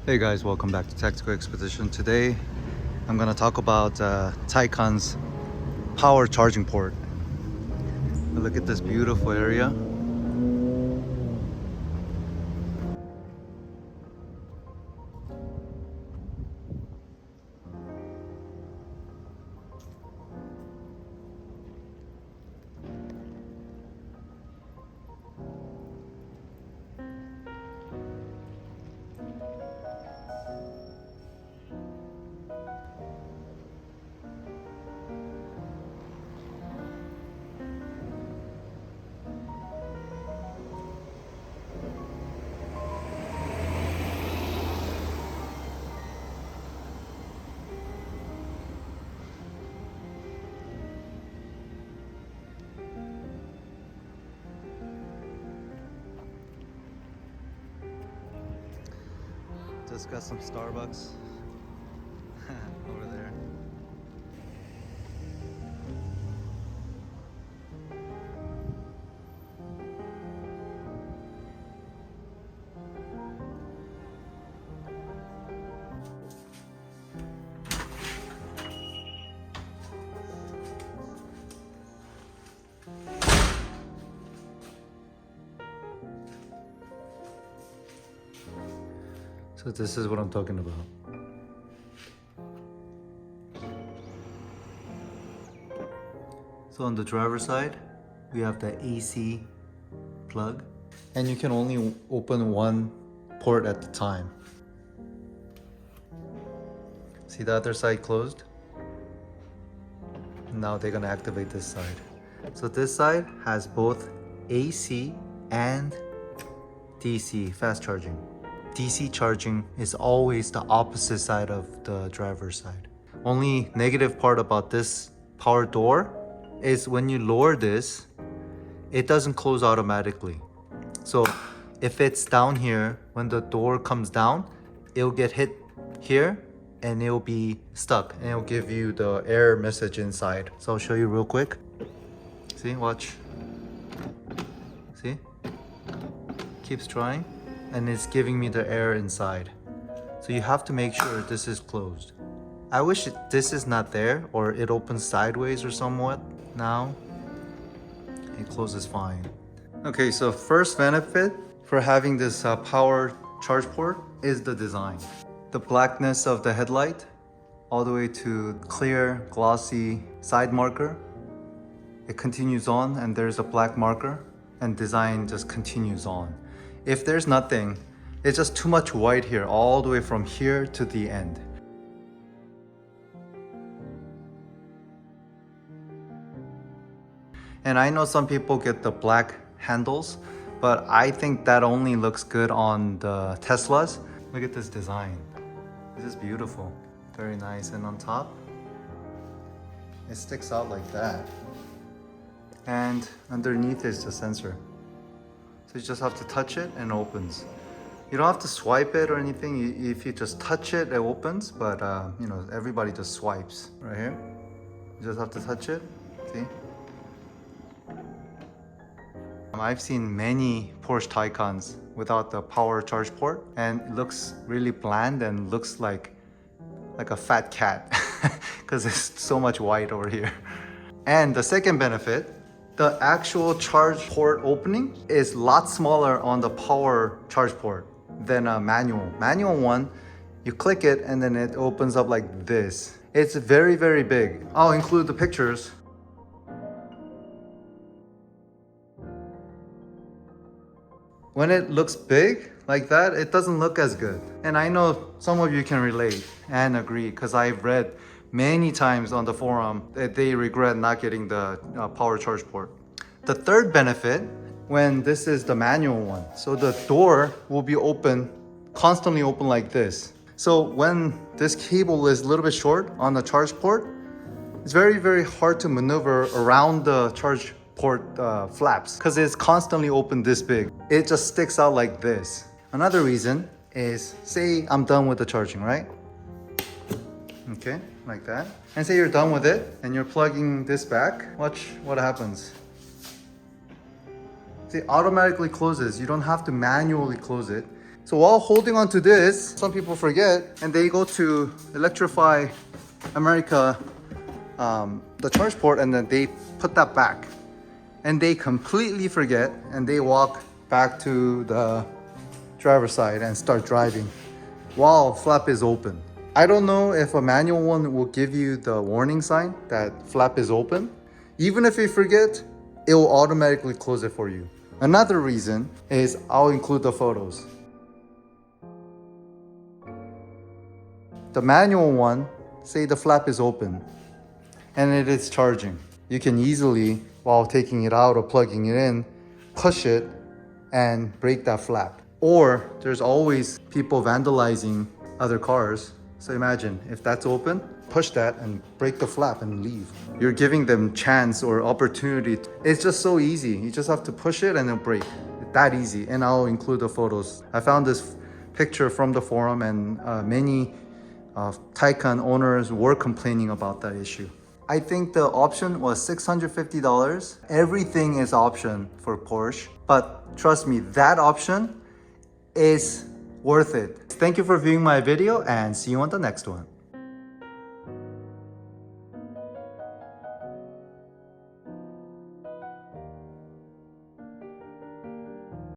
Hey guys, welcome back to Tactical Expedition. Today I'm gonna talk about Taycan's power charging port. Look at this beautiful area. Just got some Starbucks over there. So this is what I'm talking about. So on the driver's side, we have the AC plug, and you can only open one port at a time. See the other side closed? Now they're gonna activate this side. So this side has both AC and DC fast charging. DC charging is always the opposite side of the driver's side. Only negative part about this power door is when you lower this, it doesn't close automatically. So if it's down here, when the door comes down, it'll get hit here and it'll be stuck and it'll give you the error message inside. So I'll show you real quick. See, watch. See? Keeps trying and it's giving me the error inside. So you have to make sure this is closed. I wish this is not there or it opens sideways or somewhat. Now it closes fine. Okay, so first benefit for having this power charge port is the design. The blackness of the headlight all the way to clear glossy side marker. It continues on and there's a black marker and design just continues on. If there's nothing, it's just too much white here all the way from here to the end. And I know some people get the black handles, but I think that only looks good on the Teslas. Look at this design. This is beautiful. Very nice. And on top, it sticks out like that. And underneath is the sensor. So you just have to touch it and it opens. You don't have to swipe it or anything. If you just touch it, it opens. But you know, everybody just swipes right here. You just have to touch it. See? I've seen many Porsche Taycans without the power charge port, and it looks really bland and looks like a fat cat because there's so much white over here. And the second benefit, the actual charge port opening is a lot smaller on the power charge port than a manual. Manual one, you click it and then it opens up like this. It's very, very big. I'll include the pictures. When it looks big like that, it doesn't look as good. And I know some of you can relate and agree because I've read many times on the forum that they regret not getting the power charge port. The third benefit, when this is the manual one, so the door will be open, constantly open like this. So when this cable is a little bit short on the charge port, it's very, very hard to maneuver around the charge port flaps because it's constantly open this big. It just sticks out like this. Another reason is, say I'm done with the charging, right? Okay, like that. And say you're done with it and you're plugging this back. Watch what happens. See, it automatically closes. You don't have to manually close it. So while holding on to this, some people forget and they go to Electrify America, the charge port, and then they put that back. And they completely forget and they walk back to the driver's side and start driving while flap is open. I don't know if a manual one will give you the warning sign that flap is open. Even if you forget, it will automatically close it for you. Another reason is I'll include the photos. The manual one, say the flap is open and it is charging. You can easily, while taking it out or plugging it in, push it and break that flap. Or there's always people vandalizing other cars. So imagine if that's open, push that and break the flap and leave. You're giving them chance or opportunity. It's just so easy. You just have to push it and then break. That easy. And I'll include the photos. I found this picture from the forum and many Taycan owners were complaining about that issue. I think the option was $650. Everything is option for Porsche, but trust me, that option is worth it. Thank you for viewing my video and see you on the next one.